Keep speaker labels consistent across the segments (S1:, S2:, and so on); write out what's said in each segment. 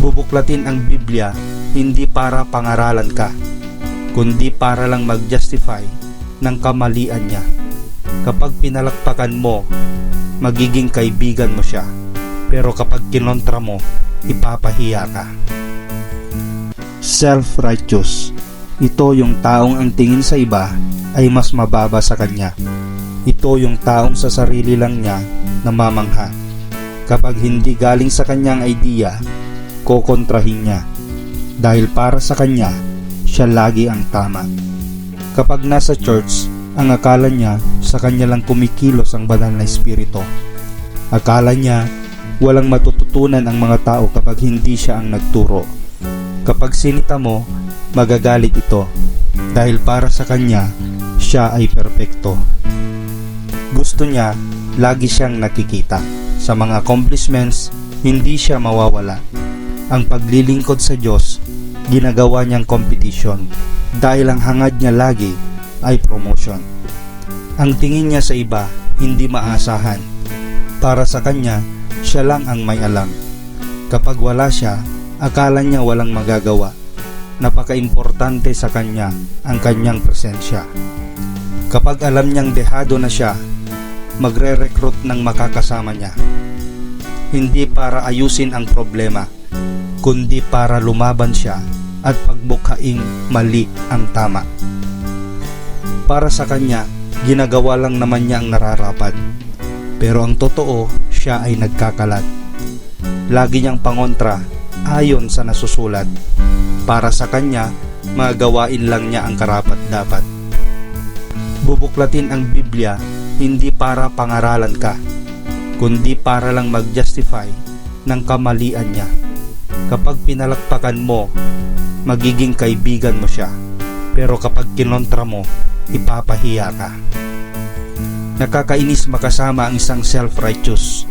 S1: Bubuklatin ang Biblia hindi para pangaralan ka, kundi para lang mag-justify ng kamalian niya. Kapag pinalakpakan mo, magiging kaibigan mo siya. Pero kapag kinontra mo, ipapahiya ka. Self-righteous. Ito yung taong ang tingin sa iba ay mas mababa sa kanya. Ito yung taong sa sarili lang niya namamangha. Kapag hindi galing sa kanyang idea, kokontrahin niya. Dahil para sa kanya, siya lagi ang tama. Kapag nasa church, ang akala niya sa kanya lang kumikilos ang banal na espiritu. Akala niya walang matututunan ang mga tao kapag hindi siya ang nagturo. Kapag sinita mo, magagalit ito dahil para sa kanya, siya ay perpekto. Gusto niya, lagi siyang nakikita. Sa mga accomplishments, hindi siya mawawala. Ang paglilingkod sa Diyos, ginagawa niyang competition dahil ang hangad niya lagi ay promotion. Ang tingin niya sa iba, hindi maasahan. Para sa kanya, siya lang ang may alam. Kapag wala siya, akala niya walang magagawa. Napaka-importante sa kanya ang kanyang presensya. Kapag alam niyang dehado na siya, magre-recruit ng makakasama niya. Hindi para ayusin ang problema, kundi para lumaban siya at pagbukhaing mali ang tama. Para sa kanya, ginagawa lang naman niya ang nararapat. Pero ang totoo, siya ay nagkakalat. Lagi niyang pangontra ayon sa nasusulat. Para sa kanya, magawain lang niya ang karapat-dapat. Bubuklatin ang Biblia hindi para pangaralan ka, kundi para lang mag-justify ng kamalian niya. Kapag pinalakpakan mo, magiging kaibigan mo siya. Pero kapag kinontra mo, ipapahiya ka. Nakakainis makasama ang isang self-righteous.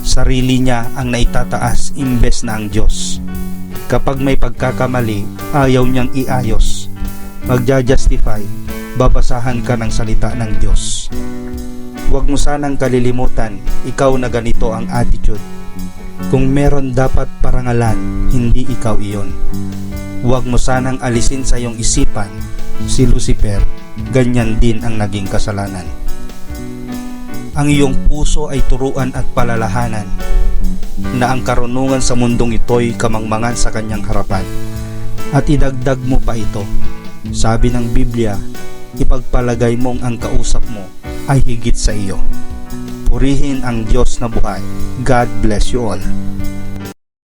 S1: Sarili niya ang naitataas imbes na ang Diyos. Kapag may pagkakamali, ayaw niyang iayos. Magja-justify, babasahan ka ng salita ng Diyos. Huwag mo sanang kalilimutan, ikaw na ganito ang attitude. Kung meron dapat parangalan, hindi ikaw iyon. Huwag mo sanang alisin sa iyong isipan, si Lucifer, ganyan din ang naging kasalanan. Ang iyong puso ay turuan at palalahanan na ang karunungan sa mundong ito'y kamangmangan sa kanyang harapan. At idagdag mo pa ito. Sabi ng Biblia, ipagpalagay mong ang kausap mo ay higit sa iyo. Purihin ang Diyos na buhay. God bless you all.